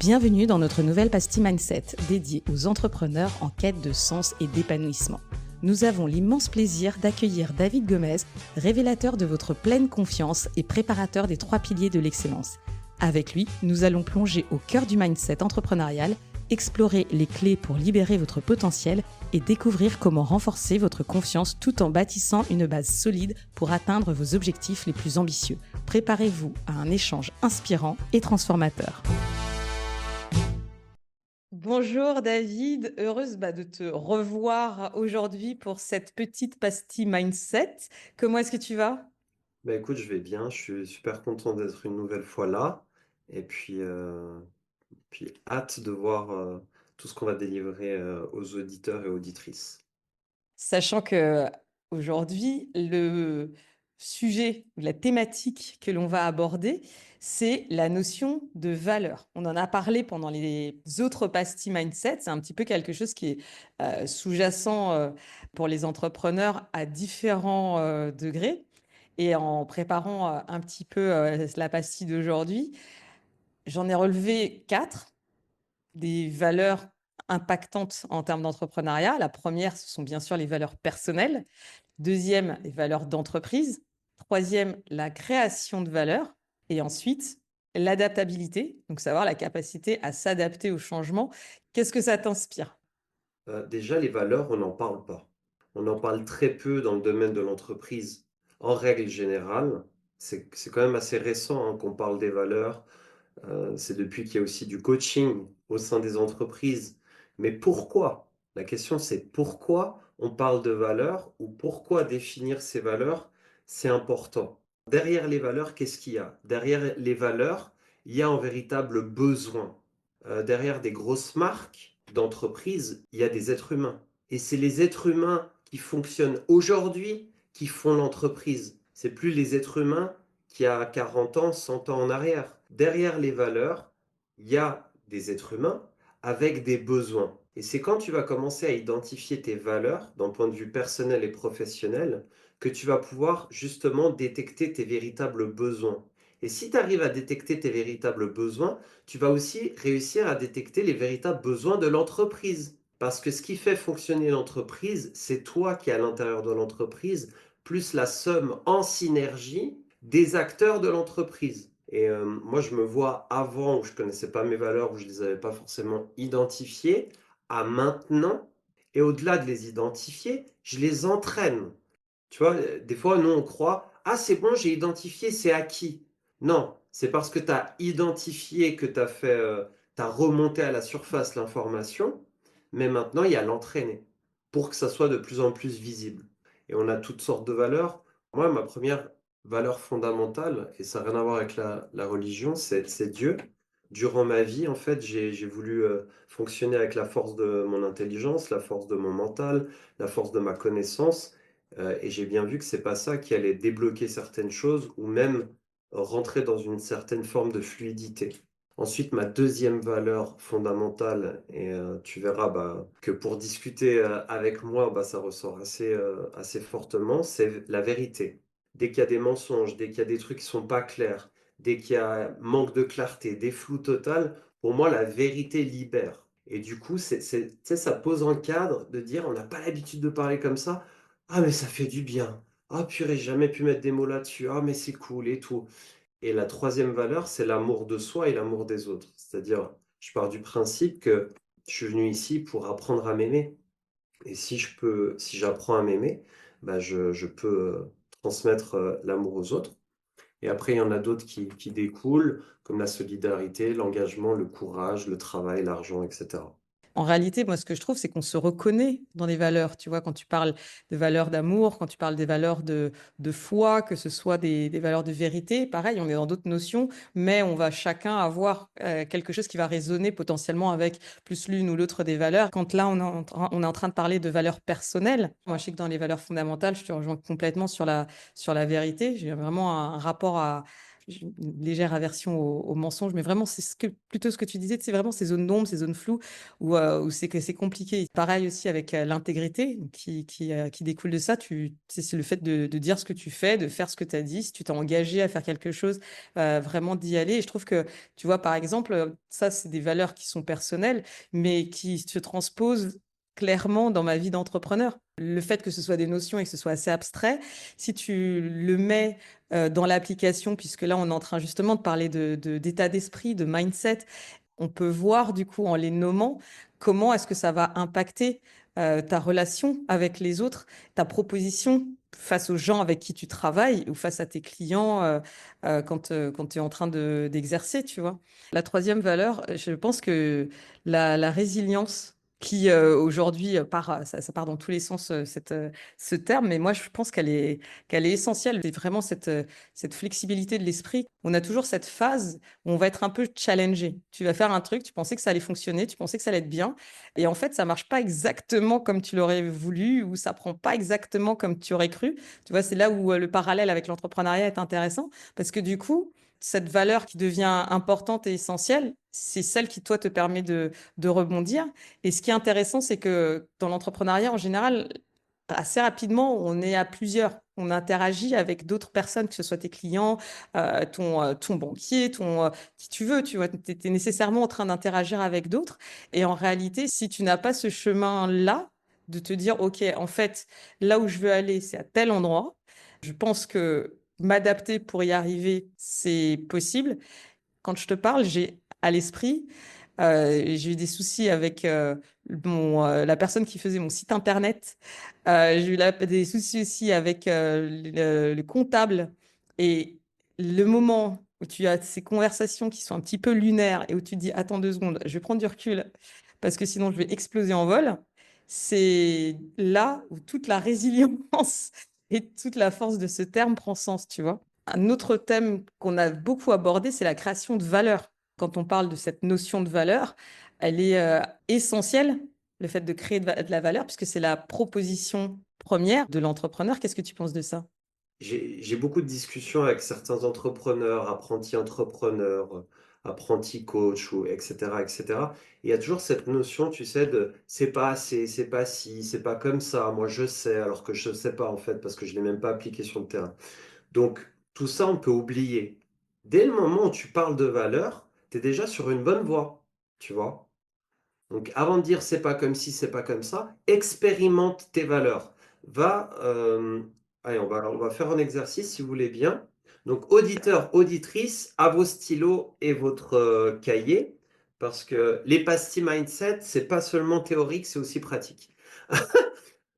Bienvenue dans notre nouvelle pastille Mindset, dédiée aux entrepreneurs en quête de sens et d'épanouissement. Nous avons l'immense plaisir d'accueillir David Gomez, révélateur de votre pleine confiance et préparateur des 3 piliers de l'excellence. Avec lui, nous allons plonger au cœur du mindset entrepreneurial, explorer les clés pour libérer votre potentiel et découvrir comment renforcer votre confiance tout en bâtissant une base solide pour atteindre vos objectifs les plus ambitieux. Préparez-vous à un échange inspirant et transformateur. Bonjour David, heureuse de te revoir aujourd'hui pour cette petite pastille Mindset. Comment est-ce que tu vas? Bah, écoute, je vais bien, je suis super content d'être une nouvelle fois là et puis hâte de voir, tout ce qu'on va délivrer, aux auditeurs et auditrices. Sachant que aujourd'hui, le sujet, la thématique que l'on va aborder, c'est la notion de valeur. On en a parlé pendant les autres pastilles Mindset. C'est un petit peu quelque chose qui est sous-jacent pour les entrepreneurs à différents degrés. Et en préparant un petit peu la pastille d'aujourd'hui, j'en ai relevé 4 des valeurs impactantes en termes d'entrepreneuriat. La première, ce sont bien sûr les valeurs personnelles. Deuxième, les valeurs d'entreprise. Troisième, la création de valeur. Et ensuite, l'adaptabilité, donc savoir la capacité à s'adapter au changement. Qu'est-ce que ça t'inspire? Déjà les valeurs, on n'en parle pas. On en parle très peu dans le domaine de l'entreprise. En règle générale, c'est quand même assez récent, hein, qu'on parle des valeurs. C'est depuis qu'il y a aussi du coaching au sein des entreprises. Mais pourquoi? La question, c'est pourquoi on parle de valeurs ou pourquoi définir ces valeurs, c'est important. Derrière les valeurs, qu'est-ce qu'il y a? Derrière les valeurs, il y a un véritable besoin. Derrière des grosses marques d'entreprise, il y a des êtres humains. Et c'est les êtres humains qui fonctionnent aujourd'hui qui font l'entreprise. C'est plus les êtres humains qui a 40 ans, 100 ans en arrière. Derrière les valeurs, il y a des êtres humains avec des besoins. Et c'est quand tu vas commencer à identifier tes valeurs d'un point de vue personnel et professionnel que tu vas pouvoir justement détecter tes véritables besoins. Et si tu arrives à détecter tes véritables besoins, tu vas aussi réussir à détecter les véritables besoins de l'entreprise. Parce que ce qui fait fonctionner l'entreprise, c'est toi qui es à l'intérieur de l'entreprise, plus la somme en synergie des acteurs de l'entreprise. Et moi, je me vois avant où je connaissais pas mes valeurs, où je les avais pas forcément identifiées, à maintenant. Et au-delà de les identifier, je les entraîne. Tu vois, des fois, nous, on croit: «Ah, c'est bon, j'ai identifié, c'est acquis». Non, c'est parce que tu as identifié que tu as fait, tu as remonté à la surface l'information, mais maintenant, il y a l'entraîner pour que ça soit de plus en plus visible. Et on a toutes sortes de valeurs. Moi, ma première valeur fondamentale, et ça n'a rien à voir avec la religion, c'est Dieu. Durant ma vie, en fait, j'ai voulu, fonctionner avec la force de mon intelligence, la force de mon mental, la force de ma connaissance. Et j'ai bien vu que c'est pas ça qui allait débloquer certaines choses ou même rentrer dans une certaine forme de fluidité. Ensuite, ma deuxième valeur fondamentale et tu verras, bah, que pour discuter, avec moi, bah, ça ressort assez fortement, c'est la vérité. Dès qu'il y a des mensonges, dès qu'il y a des trucs qui sont pas clairs, dès qu'il y a manque de clarté, des flous total, pour moi, la vérité libère et du coup, tu sais, ça pose un cadre de dire: «On n'a pas l'habitude de parler comme ça, ah mais ça fait du bien. Ah purée, j'ai jamais pu mettre des mots là-dessus. Ah mais c'est cool et tout». Et la troisième valeur, c'est l'amour de soi et l'amour des autres. C'est-à-dire, je pars du principe que je suis venu ici pour apprendre à m'aimer et si j'apprends à m'aimer, bah, je peux, transmettre, l'amour aux autres et après il y en a d'autres qui découlent, comme la solidarité, l'engagement, le courage, le travail, l'argent et cetera. En réalité, moi, ce que je trouve, c'est qu'on se reconnaît dans les valeurs. Tu vois, quand tu parles de valeurs d'amour, quand tu parles des valeurs de foi, que ce soit des valeurs de vérité, pareil, on est dans d'autres notions, mais on va chacun avoir quelque chose qui va résonner potentiellement avec plus l'une ou l'autre des valeurs. Quand là, on est en train de parler de valeurs personnelles, moi, je sais que dans les valeurs fondamentales, je te rejoins complètement sur la vérité. J'ai vraiment un rapport une légère aversion au mensonge, mais vraiment, plutôt ce que tu disais, c'est vraiment ces zones d'ombre, ces zones floues où c'est que c'est compliqué. Pareil aussi avec l'intégrité qui découle de ça. C'est le fait de dire ce que tu fais, de faire ce que tu as dit. Si tu t'es engagé à faire quelque chose, vraiment d'y aller. Et je trouve que, tu vois, par exemple, ça, c'est des valeurs qui sont personnelles, mais qui se transposent clairement dans ma vie d'entrepreneur. Le fait que ce soit des notions et que ce soit assez abstrait, si tu le mets dans l'application, puisque là, on est en train justement de parler d'état d'esprit, de mindset, on peut voir du coup en les nommant comment est-ce que ça va impacter ta relation avec les autres, ta proposition face aux gens avec qui tu travailles ou face à tes clients quand tu es en train d'exercer, tu vois. La troisième valeur, je pense que la résilience qui aujourd'hui ça part dans tous les sens, ce terme, mais moi je pense qu'elle est essentielle. C'est vraiment cette flexibilité de l'esprit. On a toujours cette phase où on va être un peu challengé. Tu vas faire un truc, tu pensais que ça allait fonctionner, tu pensais que ça allait être bien, et en fait ça marche pas exactement comme tu l'aurais voulu, ou ça prend pas exactement comme tu aurais cru. Tu vois, c'est là où le parallèle avec l'entrepreneuriat est intéressant, parce que du coup, cette valeur qui devient importante et essentielle, c'est celle qui, toi, te permet de rebondir. Et ce qui est intéressant, c'est que dans l'entrepreneuriat, en général, assez rapidement, on est à plusieurs. On interagit avec d'autres personnes, que ce soit tes clients, ton banquier, qui tu veux. Tu vois, tu es nécessairement en train d'interagir avec d'autres. Et en réalité, si tu n'as pas ce chemin-là, de te dire, OK, en fait, là où je veux aller, c'est à tel endroit. Je pense que m'adapter pour y arriver, c'est possible. Quand je te parle, j'ai à l'esprit, j'ai eu des soucis avec la personne qui faisait mon site internet. J'ai eu des soucis aussi avec le comptable. Et le moment où tu as ces conversations qui sont un petit peu lunaires et où tu te dis, attends 2 secondes, je vais prendre du recul parce que sinon je vais exploser en vol, c'est là où toute la résilience et toute la force de ce terme prend sens, tu vois. Un autre thème qu'on a beaucoup abordé, c'est la création de valeur. Quand on parle de cette notion de valeur, elle est essentielle, le fait de créer de la valeur, puisque c'est la proposition première de l'entrepreneur. Qu'est-ce que tu penses de ça? J'ai beaucoup de discussions avec certains entrepreneurs, apprentis entrepreneurs, apprentis coach ou et cetera et cetera. Il y a toujours cette notion, tu sais, de c'est pas assez, c'est pas ci, c'est pas comme ça, moi je sais, alors que je sais pas en fait, parce que je l'ai même pas appliqué sur le terrain. Donc, tout ça, on peut oublier. Dès le moment où tu parles de valeur, tu es déjà sur une bonne voie, tu vois. Donc, avant de dire c'est pas comme ci, c'est pas comme ça, expérimente tes valeurs. Allez, on va faire un exercice si vous voulez bien. Donc, auditeur, auditrice, à vos stylos et votre cahier, parce que les pastilles mindset, c'est pas seulement théorique, c'est aussi pratique. J'ai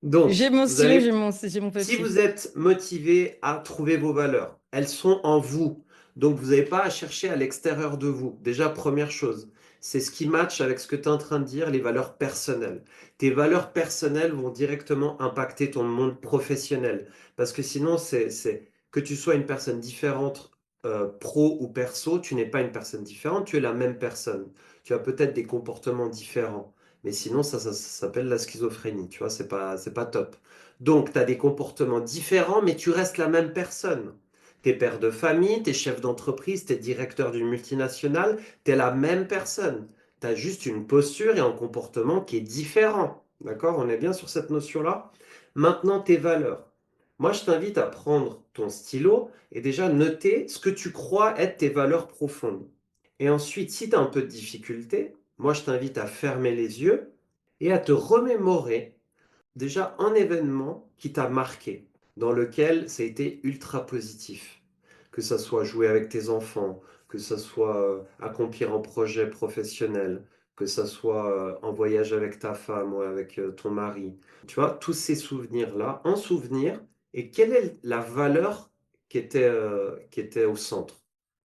Donc, mon vous stylo, allez j'ai mon si papier. vous êtes motivé à trouver vos valeurs, elles sont en vous. Donc, vous n'avez pas à chercher à l'extérieur de vous. Déjà, première chose, c'est ce qui matche avec ce que tu es en train de dire, les valeurs personnelles. Tes valeurs personnelles vont directement impacter ton monde professionnel. Parce que sinon, que tu sois une personne différente, pro ou perso, tu n'es pas une personne différente, tu es la même personne. Tu as peut-être des comportements différents. Mais sinon, ça s'appelle la schizophrénie. Tu vois, c'est pas top. Donc, tu as des comportements différents, mais tu restes la même personne. T'es père de famille, t'es chef d'entreprise, t'es directeur d'une multinationale, t'es la même personne. T'as juste une posture et un comportement qui est différent. D'accord? On est bien sur cette notion-là? Maintenant, tes valeurs. Moi, je t'invite à prendre ton stylo et déjà noter ce que tu crois être tes valeurs profondes. Et ensuite, si tu as un peu de difficulté, moi, je t'invite à fermer les yeux et à te remémorer déjà un événement qui t'a marqué, dans lequel ça a été ultra positif. Que ça soit jouer avec tes enfants, que ça soit accomplir un projet professionnel, que ça soit un voyage avec ta femme ou avec ton mari. Tu vois, tous ces souvenirs-là, un souvenir, et quelle est la valeur qui était au centre.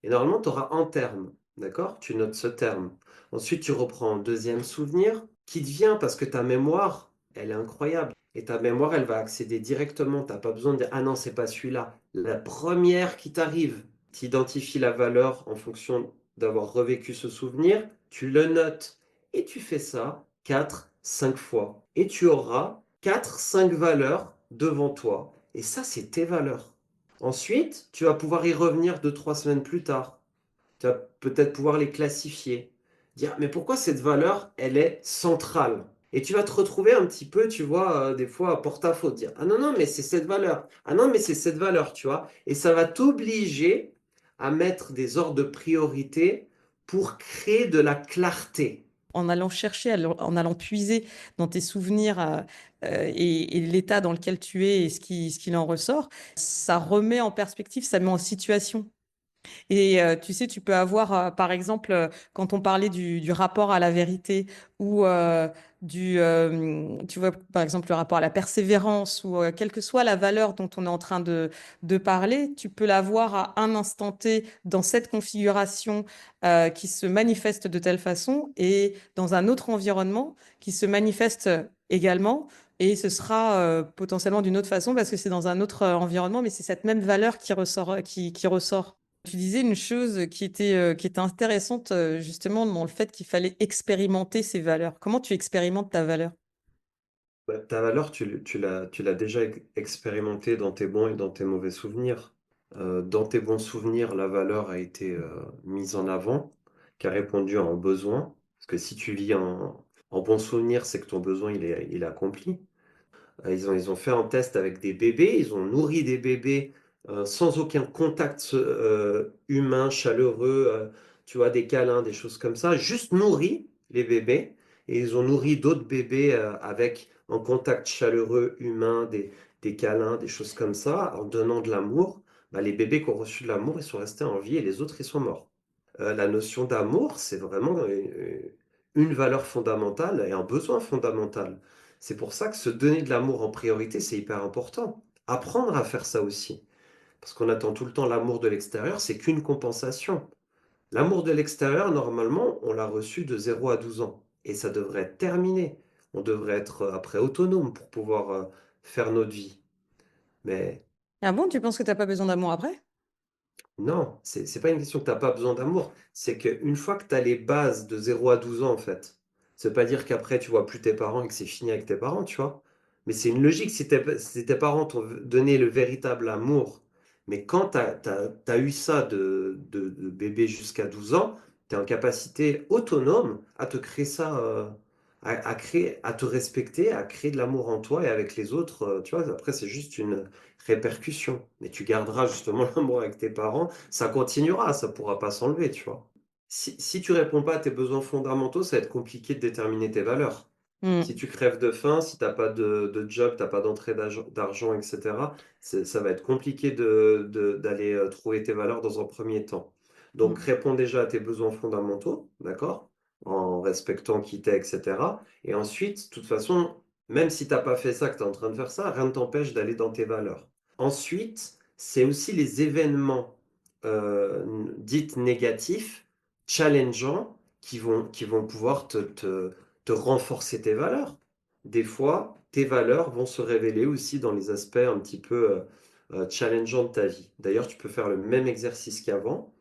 Et normalement, tu auras un terme, d'accord? Tu notes ce terme. Ensuite, tu reprends un deuxième souvenir qui te vient parce que ta mémoire, elle est incroyable. Et ta mémoire, elle va accéder directement. Tu n'as pas besoin de dire, ah non, c'est pas celui-là. La première qui t'arrive, tu identifies la valeur en fonction d'avoir revécu ce souvenir, tu le notes. Et tu fais ça 4, 5 fois. Et tu auras 4, 5 valeurs devant toi. Et ça, c'est tes valeurs. Ensuite, tu vas pouvoir y revenir 2, 3 semaines plus tard. Tu vas peut-être pouvoir les classifier. Dire, mais pourquoi cette valeur, elle est centrale? Et tu vas te retrouver un petit peu, tu vois, des fois à porte-à-faux, dire, ah non, non, mais c'est cette valeur. Ah non, mais c'est cette valeur, tu vois. Et ça va t'obliger à mettre des ordres de priorité pour créer de la clarté. En allant chercher, en allant puiser dans tes souvenirs et l'état dans lequel tu es et ce qu'il en ressort, ça remet en perspective, ça met en situation. Et tu sais, tu peux avoir, par exemple, quand on parlait du rapport à la vérité ou tu vois, par exemple, le rapport à la persévérance ou quelle que soit la valeur dont on est en train de parler, tu peux l'avoir à un instant T dans cette configuration qui se manifeste de telle façon et dans un autre environnement qui se manifeste également. Et ce sera potentiellement d'une autre façon parce que c'est dans un autre environnement, mais c'est cette même valeur qui ressort, qui ressort. Tu disais une chose qui était intéressante justement dans le fait qu'il fallait expérimenter ces valeurs. Comment tu expérimentes ta valeur? Bah, ta valeur, tu l'as déjà expérimenté dans tes bons et dans tes mauvais souvenirs. Dans tes bons souvenirs, la valeur a été mise en avant, qui a répondu à un besoin. Parce que si tu vis en bon souvenir, c'est que ton besoin, il est accompli. Ils ont fait un test avec des bébés, ils ont nourri des bébés sans aucun contact humain, chaleureux, tu vois, des câlins, des choses comme ça, juste nourri les bébés. Et ils ont nourri d'autres bébés avec un contact chaleureux, humain, des câlins, des choses comme ça, en donnant de l'amour. Bah, les bébés qui ont reçu de l'amour, ils sont restés en vie et les autres, ils sont morts. La notion d'amour, c'est vraiment une valeur fondamentale et un besoin fondamental. C'est pour ça que se donner de l'amour en priorité, c'est hyper important. Apprendre à faire ça aussi. Parce qu'on attend tout le temps l'amour de l'extérieur, c'est qu'une compensation. L'amour de l'extérieur, normalement, on l'a reçu de 0 à 12 ans. Et ça devrait être terminé. On devrait être après autonome pour pouvoir faire notre vie. Mais Ah bon, tu penses que tu n'as pas besoin d'amour après? non, c'est pas une question que tu as pas besoin d'amour. C'est qu'une fois que tu as les bases de 0 à 12 ans, en fait, ça veut pas dire qu'après tu vois plus tes parents et que c'est fini avec tes parents, tu vois. Mais c'est une logique si tes parents t'ont donné le véritable amour. Mais quand tu as eu ça de bébé jusqu'à 12 ans, tu es en capacité autonome à te créer ça, à créer, à te respecter, à créer de l'amour en toi et avec les autres. Tu vois, après, c'est juste une répercussions. Mais tu garderas justement l'amour avec tes parents, ça continuera, ça pourra pas s'enlever, tu vois. Si tu réponds pas à tes besoins fondamentaux, ça va être compliqué de déterminer tes valeurs. Si Hmm. tu crèves de faim, si t'as pas de job, t'as pas d'entrée d'argent, etc., ça va être compliqué d'aller trouver tes valeurs dans un premier temps. Donc, Hmm. réponds déjà à tes besoins fondamentaux, d'accord? En respectant qui t'es, etc. Et ensuite, de toute façon, même si t'as pas fait ça, que tu es en train de faire ça, rien ne t'empêche d'aller dans tes valeurs. Ensuite, c'est aussi les événements dits négatifs, challengeants, qui vont pouvoir te renforcer tes valeurs. Des fois, tes valeurs vont se révéler aussi dans les aspects un petit peu challengeants de ta vie. D'ailleurs, tu peux faire le même exercice qu'avant,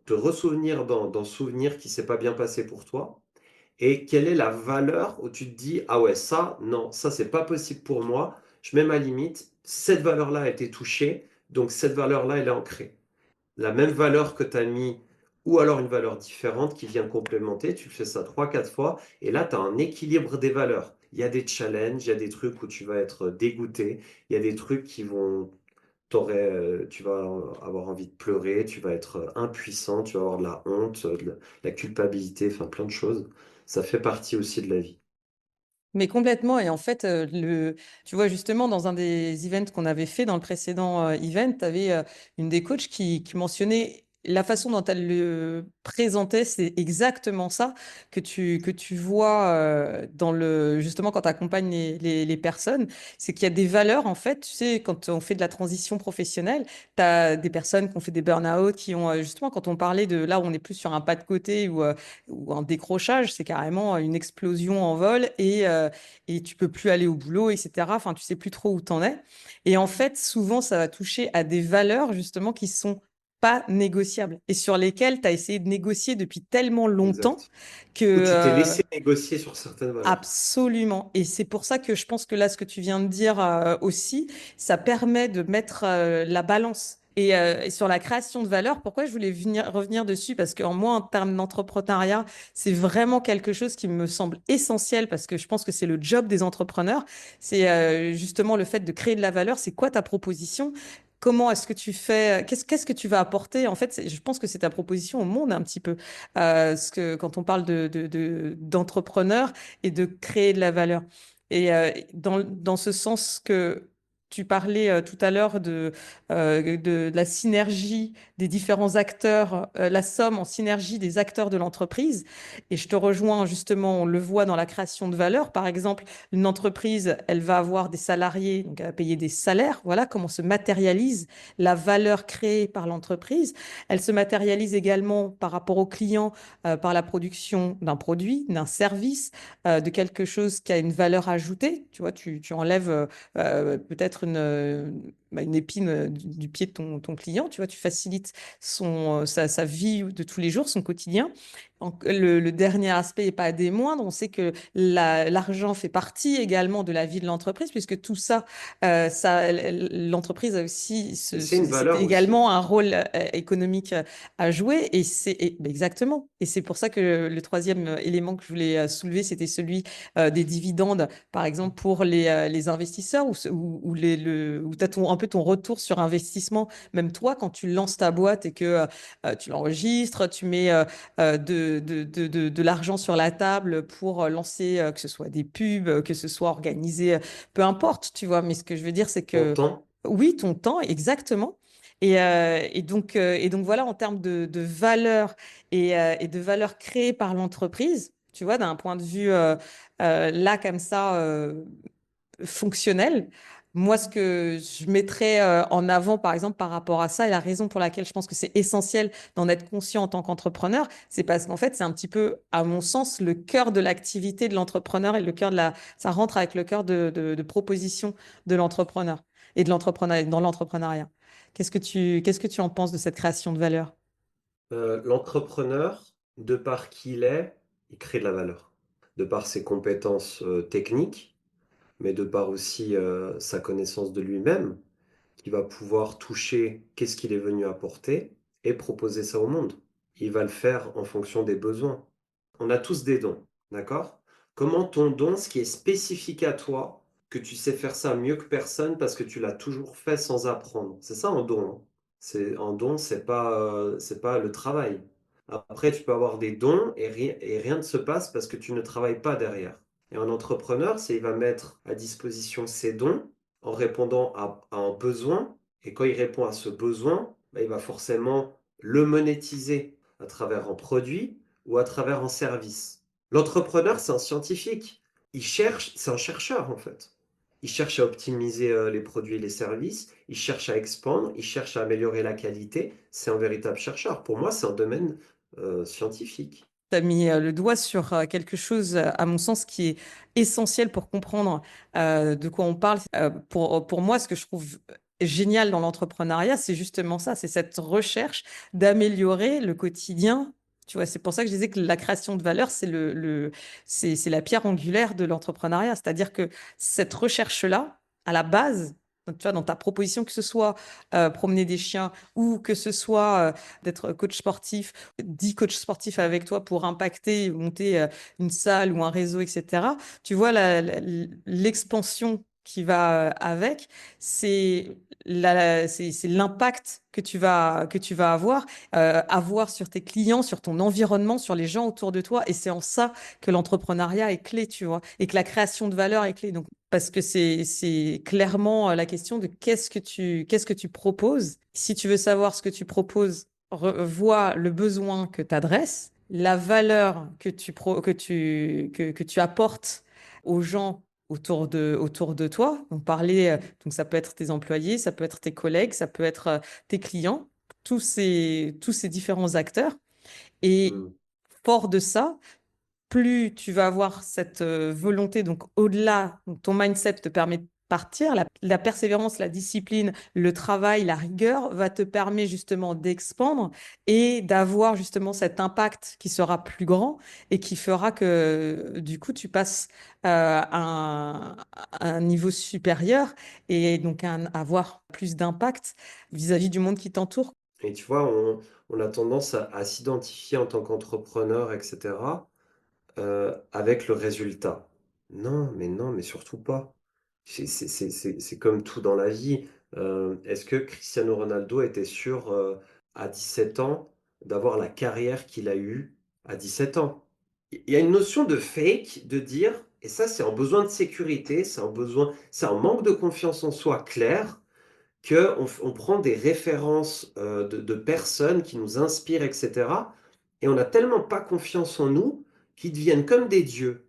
te ressouvenir dans souvenir qui s'est pas bien passé pour toi, et quelle est la valeur où tu te dis, ah ouais, ça, non, ça, c'est pas possible pour moi, je mets ma limite, cette valeur-là a été touchée, donc cette valeur-là, elle est ancrée. La même valeur que tu as mis, ou alors une valeur différente qui vient complémenter, tu fais ça 3, 4 fois, et là, tu as un équilibre des valeurs. Il y a des challenges, il y a des trucs où tu vas être dégoûté, il y a des trucs tu vas avoir envie de pleurer, tu vas être impuissant, tu vas avoir de la honte, de la culpabilité, enfin plein de choses. Ça fait partie aussi de la vie. Mais complètement. Et en fait, tu vois, justement, dans un des events qu'on avait fait, dans le précédent event, tu avais une des coachs qui mentionnait la façon dont elle le présentait, c'est exactement ça que tu vois justement, quand tu accompagnes les personnes. C'est qu'il y a des valeurs, en fait, tu sais, quand on fait de la transition professionnelle, tu as des personnes qui ont fait des burn-out, qui ont, justement, quand on parlait de là où on est plus sur un pas de côté ou un décrochage, c'est carrément une explosion en vol et tu peux plus aller au boulot, etc. Enfin, tu sais plus trop où t'en es. Et en fait, souvent, ça va toucher à des valeurs justement qui sont pas négociables et sur lesquels tu as essayé de négocier depuis tellement longtemps Exact. que Ou tu t'es laissé négocier sur certaines valeurs. absolument. Et c'est pour ça que je pense que là, ce que tu viens de dire aussi, ça permet de mettre la balance. Et sur la création de valeur, pourquoi je voulais revenir dessus? Parce qu'en moi, en termes d'entrepreneuriat, c'est vraiment quelque chose qui me semble essentiel parce que je pense que c'est le job des entrepreneurs. C'est justement le fait de créer de la valeur. C'est quoi ta proposition? Comment est-ce que tu fais? Qu'est-ce que tu vas apporter? En fait, je pense que c'est ta proposition au monde un petit peu. Quand on parle d'entrepreneurs et de créer de la valeur. Et dans ce sens que tu parlais tout à l'heure de la synergie des différents acteurs, la somme en synergie des acteurs de l'entreprise. Et je te rejoins justement, on le voit dans la création de valeur. Par exemple, une entreprise, elle va avoir des salariés, donc elle va payer des salaires. Voilà comment se matérialise la valeur créée par l'entreprise. Elle se matérialise également par rapport aux clients, par la production d'un produit, d'un service, de quelque chose qui a une valeur ajoutée. Tu vois, tu enlèves peut-être une épine du pied de ton client. Tu vois, tu facilites sa vie de tous les jours, son quotidien. Le dernier aspect n'est pas des moindres. On sait que l'argent fait partie également de la vie de l'entreprise, puisque tout ça, l'entreprise a aussi Et c'est une c'est valeur aussi. également un rôle économique à jouer. Exactement. Et c'est pour ça que le troisième élément que je voulais soulever, c'était celui des dividendes, par exemple pour les investisseurs, où tu as un peu ton retour sur investissement. Même toi, quand tu lances ta boîte et que tu l'enregistres, tu mets de l'argent sur la table pour lancer, que ce soit des pubs, que ce soit organisé, peu importe, tu vois. Mais ce que je veux dire, c'est Ton que temps, oui, ton temps, exactement. Et donc voilà, en termes de valeur et de valeur créée par l'entreprise, tu vois, d'un point de vue là, comme ça, fonctionnel. Moi, ce que je mettrais en avant, par exemple, par rapport à ça, et la raison pour laquelle je pense que c'est essentiel d'en être conscient en tant qu'entrepreneur, c'est parce qu'en fait, c'est un petit peu, à mon sens, le cœur de l'activité de l'entrepreneur et le cœur ça rentre avec le cœur de proposition de l'entrepreneur et de l'entrepreneur dans l'entrepreneuriat. Qu'est-ce que tu en penses de cette création de valeur? l'entrepreneur, de par qui il crée de la valeur. De par ses compétences techniques, mais de par aussi sa connaissance de lui-même, qui va pouvoir toucher qu'est-ce qu'il est venu apporter et proposer ça au monde. Il va le faire en fonction des besoins. On a tous des dons, d'accord? Comment ton don, ce qui est spécifique à toi, que tu sais faire ça mieux que personne parce que tu l'as toujours fait sans apprendre. C'est ça un don, hein. C'est un don, c'est pas le travail. Après, tu peux avoir des dons et rien ne se passe parce que tu ne travailles pas derrière. Et un entrepreneur, il va mettre à disposition ses dons en répondant à un besoin. Et quand il répond à ce besoin, bah, il va forcément le monétiser à travers un produit ou à travers un service. L'entrepreneur, c'est un scientifique. C'est un chercheur en fait. Il cherche à optimiser les produits et les services, il cherche à expandre, il cherche à améliorer la qualité. C'est un véritable chercheur. Pour moi, c'est un domaine scientifique. Tu as mis le doigt sur quelque chose, à mon sens, qui est essentiel pour comprendre de quoi on parle. Pour moi, ce que je trouve génial dans l'entrepreneuriat, c'est justement ça, c'est cette recherche d'améliorer le quotidien. Tu vois, c'est pour ça que je disais que la création de valeur, c'est la pierre angulaire de l'entrepreneuriat. C'est-à-dire que cette recherche-là, à la base, donc, tu vois, dans ta proposition, que ce soit promener des chiens ou que ce soit d'être coach sportif, 10 coachs sportifs avec toi pour impacter, monter une salle ou un réseau, etc. Tu vois, l'expansion qui va avec, c'est c'est l'impact que tu vas avoir sur tes clients, sur ton environnement, sur les gens autour de toi. Et c'est en ça que l'entrepreneuriat est clé, tu vois, et que la création de valeur est clé. Donc, parce que c'est clairement la question de qu'est-ce que tu proposes. Si tu veux savoir ce que tu proposes, vois le besoin que tu adresses, la valeur que tu apportes aux gens autour de toi. Donc ça peut être tes employés, ça peut être tes collègues, ça peut être tes clients, tous ces différents acteurs. Et Hmm. fort de ça, plus tu vas avoir cette volonté, donc au-delà, donc ton mindset te permet partir. La persévérance, la discipline, le travail, la rigueur va te permettre justement d'expandre et d'avoir justement cet impact qui sera plus grand et qui fera que du coup tu passes à un niveau supérieur et donc avoir plus d'impact vis-à-vis du monde qui t'entoure. Et tu vois, on a tendance à s'identifier en tant qu'entrepreneur, et cetera, avec le résultat. Non, mais non, mais surtout pas. C'est comme tout dans la vie. Est-ce que Cristiano Ronaldo était sûr, à 17 ans, d'avoir la carrière qu'il a eue à 17 ans? Il y a une notion de fake, de dire, et ça c'est en besoin de sécurité, c'est en manque de confiance en soi clair, qu'on prend des références de personnes qui nous inspirent, etc. Et on n'a tellement pas confiance en nous qu'ils deviennent comme des dieux.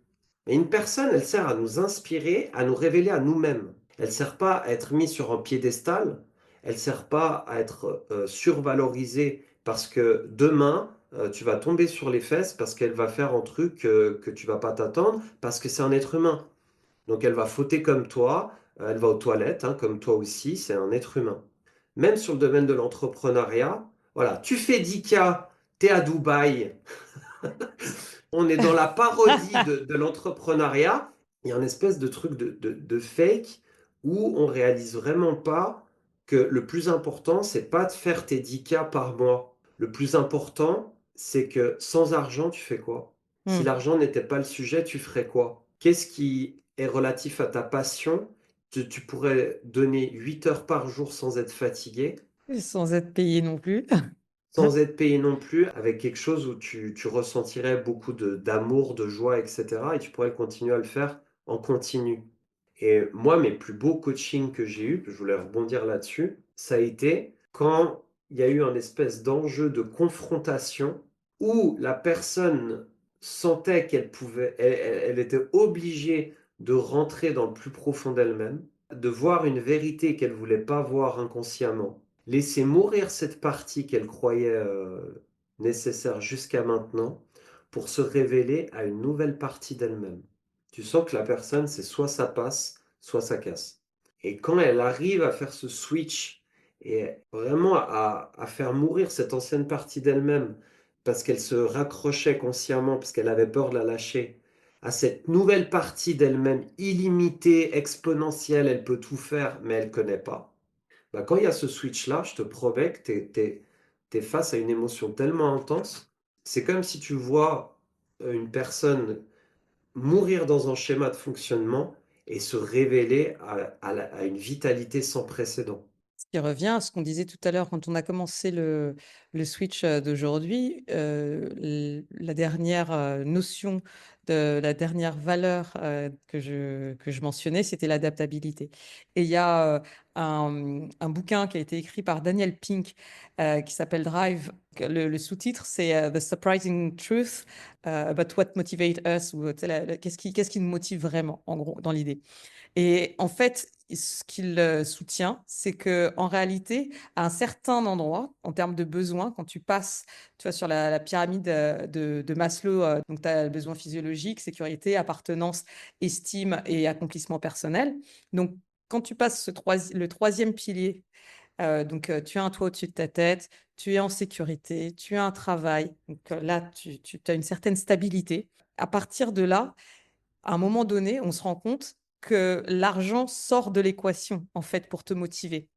Et une personne, elle sert à nous inspirer, à nous révéler à nous-mêmes. Elle ne sert pas à être mise sur un piédestal, elle ne sert pas à être survalorisée parce que demain, tu vas tomber sur les fesses parce qu'elle va faire un truc que tu vas pas t'attendre, parce que c'est un être humain. Donc elle va fauter comme toi, elle va aux toilettes, hein, comme toi aussi, c'est un être humain. Même sur le domaine de l'entrepreneuriat, voilà, tu fais 10K, tu es à Dubaï, on est dans la parodie de l'entrepreneuriat. Il y a un espèce de truc de fake où on réalise vraiment pas que le plus important, c'est pas de faire tes 10K par mois. Le plus important, c'est que sans argent, tu fais quoi? Si Hmm. l'argent n'était pas le sujet, tu ferais quoi? Qu'est-ce qui est relatif à ta passion? Tu pourrais donner 8 heures par jour sans être fatigué, Sans être payé non plus. sans être payé non plus, avec quelque chose où tu ressentirais beaucoup d'amour, de joie, etc. Et tu pourrais continuer à le faire en continu. Et moi, mes plus beaux coachings que j'ai eus, je voulais rebondir là-dessus, ça a été quand il y a eu un espèce d'enjeu de confrontation où la personne sentait elle était obligée de rentrer dans le plus profond d'elle-même, de voir une vérité qu'elle voulait pas voir inconsciemment, laisser mourir cette partie qu'elle croyait nécessaire jusqu'à maintenant pour se révéler à une nouvelle partie d'elle-même. Tu sens que la personne, c'est soit ça passe, soit ça casse. Et quand elle arrive à faire ce switch et vraiment à faire mourir cette ancienne partie d'elle-même parce qu'elle se raccrochait consciemment, parce qu'elle avait peur de la lâcher, à cette nouvelle partie d'elle-même illimitée, exponentielle, elle peut tout faire, mais elle ne connaît pas. Bah, quand il y a ce switch-là, je te promets que t'es face à une émotion tellement intense. C'est comme si tu vois une personne mourir dans un schéma de fonctionnement et se révéler à une vitalité sans précédent. Ce qui revient à ce qu'on disait tout à l'heure quand on a commencé le switch d'aujourd'hui, la dernière notion la dernière valeur que je mentionnais, c'était l'adaptabilité. Et il y a un bouquin qui a été écrit par Daniel Pink qui s'appelle Drive. Le sous-titre, c'est The Surprising Truth about what motivate us, ou qu'est-ce qui nous motive vraiment, en gros, dans l'idée. Et en fait, ce qu'il soutient, c'est que en réalité, à un certain endroit, en termes de besoins, quand tu passes, tu vois, sur la pyramide de Maslow, donc tu as le besoin physiologique, sécurité, appartenance, estime et accomplissement personnel. Donc, quand tu passes le troisième pilier, donc tu as un toit au-dessus de ta tête, tu es en sécurité, tu as un travail, donc là, tu as une certaine stabilité. À partir de là, à un moment donné, on se rend compte que l'argent sort de l'équation, en fait, pour te motiver.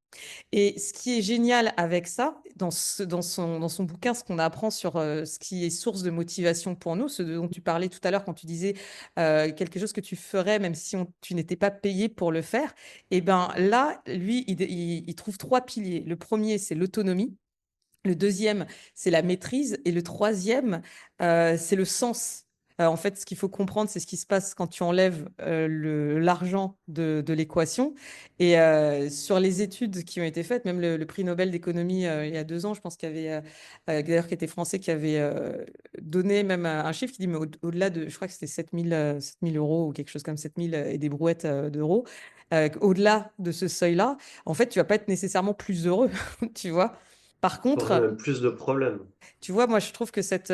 Et ce qui est génial avec ça, dans son bouquin, ce qu'on apprend sur ce qui est source de motivation pour nous, ce dont tu parlais tout à l'heure quand tu disais quelque chose que tu ferais même si tu n'étais pas payé pour le faire, et ben là, lui, il trouve trois piliers. Le premier, c'est l'autonomie. Le deuxième, c'est la maîtrise. Et le troisième, c'est le sens. En fait, ce qu'il faut comprendre, c'est ce qui se passe quand tu enlèves l'argent de l'équation. Et sur les études qui ont été faites, même le prix Nobel d'économie il y a 2 ans, je pense qu'il y avait, d'ailleurs, qui était français, qui avait donné même un chiffre qui dit, mais au-delà de, je crois que c'était 7 000 euros ou quelque chose comme 7 000 et des brouettes d'euros, au-delà de ce seuil-là, en fait, tu vas pas être nécessairement plus heureux, tu vois. Par T'aurais contre, même plus de problèmes. tu vois, moi, je trouve que cette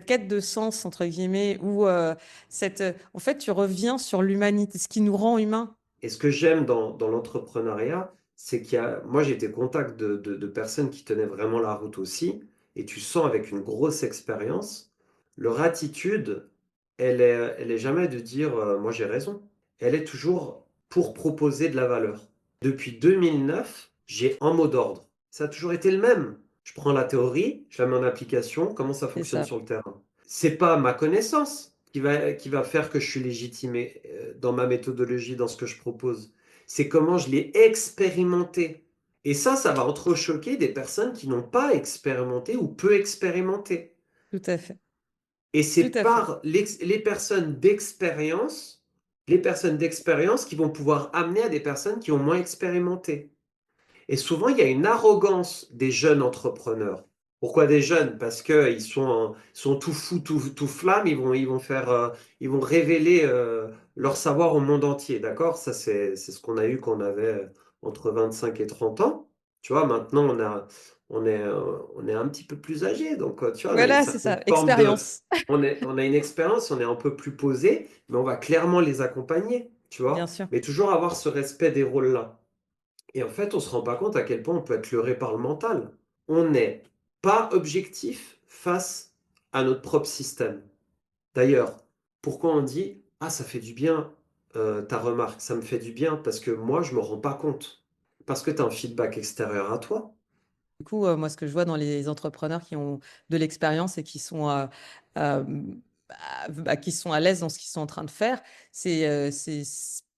quête de sens, entre guillemets, ou en fait, tu reviens sur l'humanité, ce qui nous rend humains. Et ce que j'aime dans l'entrepreneuriat, c'est moi j'ai été contact de personnes qui tenaient vraiment la route aussi, et tu sens avec une grosse expérience, leur attitude, elle est jamais de dire moi j'ai raison. Elle est toujours pour proposer de la valeur. Depuis 2009, j'ai un mot d'ordre. Ça a toujours été le même. Je prends la théorie, je la mets en application, comment ça C'est fonctionne ça, sur le terrain. C'est pas ma connaissance qui va faire que je suis légitimé dans ma méthodologie, dans ce que je propose. C'est comment je l'ai expérimenté. Et ça va entrechoquer des personnes qui n'ont pas expérimenté ou peu expérimenté. tout à fait, Et tout c'est à fait. par les personnes d'expérience qui vont pouvoir amener à des personnes qui ont moins expérimenté. Et souvent, il y a une arrogance des jeunes entrepreneurs. Pourquoi des jeunes? Parce qu'ils sont tout fous, tout flammes, ils vont révéler leur savoir au monde entier, d'accord? Ça, c'est ce qu'on a eu quand on avait entre 25 et 30 ans. Tu vois, maintenant, on est un petit peu plus âgé, donc tu vois, on a une Voilà, c'est certaine ça, forme de... expérience, On a une expérience, on est un peu plus posé, mais on va clairement les accompagner, tu bien vois? sûr. Mais toujours avoir ce respect des rôles-là. Et en fait, on ne se rend pas compte à quel point on peut être leurré par le mental. On n'est pas objectif face à notre propre système. D'ailleurs, pourquoi on dit, ah, ça fait du bien, ta remarque, ça me fait du bien parce que moi, je ne me rends pas compte. Parce que tu as un feedback extérieur à toi. Du coup, moi, ce que je vois dans les entrepreneurs qui ont de l'expérience et euh, qui sont à l'aise dans ce qu'ils sont en train de faire, c'est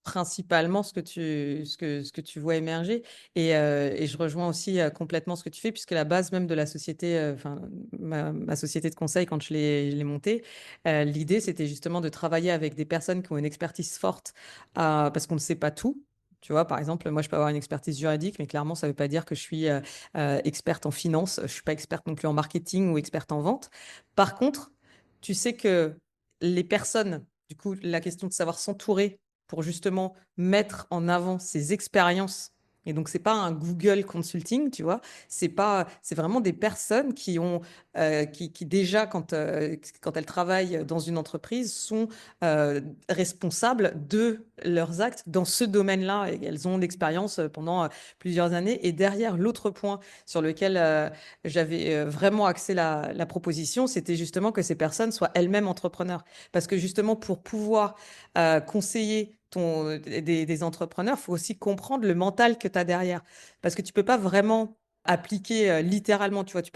principalement ce que tu vois émerger. Et je rejoins aussi complètement ce que tu fais, puisque la base même de la société, enfin, ma société de conseil, quand je l'ai montée, l'idée, c'était justement de travailler avec des personnes qui ont une expertise forte, parce qu'on ne sait pas tout. Tu vois, par exemple, moi, je peux avoir une expertise juridique, mais clairement, ça ne veut pas dire que je suis experte en finance. Je ne suis pas experte non plus en marketing ou experte en vente. Par contre, tu sais que les personnes, du coup, la question de savoir s'entourer pour justement mettre en avant ses expériences. Et donc, c'est pas un Google Consulting, tu vois. C'est vraiment des personnes qui ont, qui déjà, quand elles travaillent dans une entreprise, sont responsables de leurs actes dans ce domaine-là. Et elles ont l'expérience pendant plusieurs années. Et derrière, l'autre point sur lequel j'avais vraiment axé la proposition, c'était justement que ces personnes soient elles-mêmes entrepreneurs. Parce que justement, pour pouvoir conseiller des entrepreneurs, il faut aussi comprendre le mental que tu as derrière. Parce que tu peux pas vraiment appliquer littéralement, tu vois, tu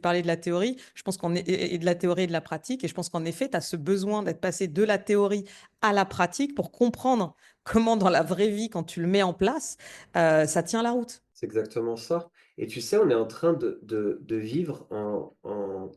parlais de la théorie, je pense et de la théorie et de la pratique, et je pense qu'en effet, tu as ce besoin d'être passé de la théorie à la pratique pour comprendre comment dans la vraie vie, quand tu le mets en place, ça tient la route. C'est exactement ça. Et tu sais, on est en train de vivre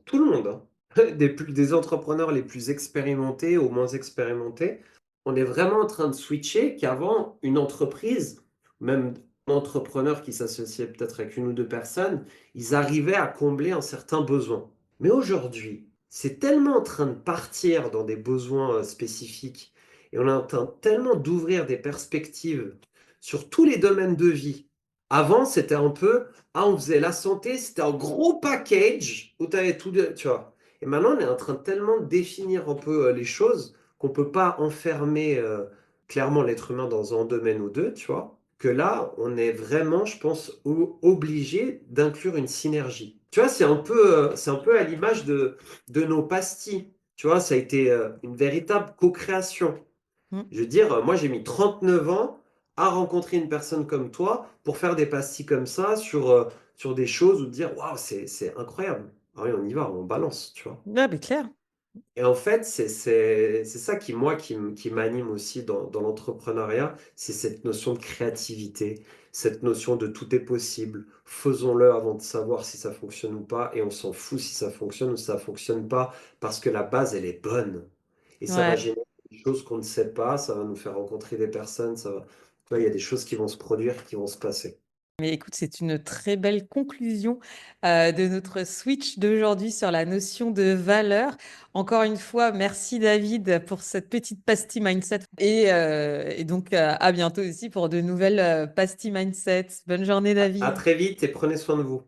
tout le monde, hein, des entrepreneurs les plus expérimentés aux moins expérimentés, on est vraiment en train de switcher qu'avant, une entreprise, même un entrepreneur qui s'associait peut-être avec une ou deux personnes, ils arrivaient à combler un certain besoin. Mais aujourd'hui, c'est tellement en train de partir dans des besoins spécifiques et on est en train tellement d'ouvrir des perspectives sur tous les domaines de vie. Avant, c'était un peu, ah, on faisait la santé, c'était un gros package où tu avais tout, tu vois. Et maintenant, on est en train de tellement définir un peu les choses qu'on ne peut pas enfermer clairement l'être humain dans un domaine ou deux, tu vois, que là, on est vraiment, je pense, obligé d'inclure une synergie. Tu vois, c'est un peu à l'image de nos pastilles. Tu vois, ça a été une véritable co-création. Mm. Je veux dire, moi j'ai mis 39 ans à rencontrer une personne comme toi pour faire des pastilles comme ça sur des choses ou dire, waouh, c'est incroyable. Ah oui, on y va, on balance, tu vois. Ouais, mais clair. Et en fait, c'est ça qui, moi, qui m'anime aussi dans l'entrepreneuriat, c'est cette notion de créativité, cette notion de tout est possible. Faisons-le avant de savoir si ça fonctionne ou pas, et on s'en fout si ça fonctionne ou si ça fonctionne pas, parce que la base, elle est bonne. Et ça va Ouais. générer des choses qu'on ne sait pas, ça va nous faire rencontrer des personnes, ça va... Tu vois, il y a des choses qui vont se produire, qui vont se passer. Mais écoute, c'est une très belle conclusion de notre switch d'aujourd'hui sur la notion de valeur. Encore une fois, merci David pour cette petite pastille mindset. Et donc, à bientôt aussi pour de nouvelles pastilles mindset. Bonne journée, À David. très vite et prenez soin de vous.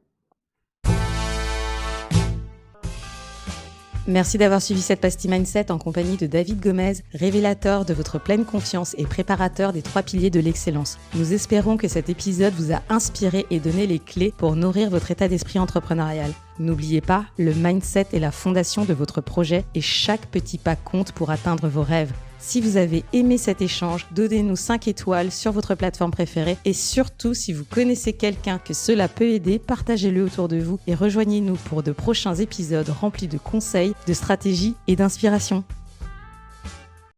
Merci d'avoir suivi cette pastille Mindset en compagnie de David Gomez, révélateur de votre pleine confiance et préparateur des 3 piliers de l'excellence. Nous espérons que cet épisode vous a inspiré et donné les clés pour nourrir votre état d'esprit entrepreneurial. N'oubliez pas, le mindset est la fondation de votre projet et chaque petit pas compte pour atteindre vos rêves. Si vous avez aimé cet échange, donnez-nous 5 étoiles sur votre plateforme préférée et surtout, si vous connaissez quelqu'un que cela peut aider, partagez-le autour de vous et rejoignez-nous pour de prochains épisodes remplis de conseils, de stratégies et d'inspiration.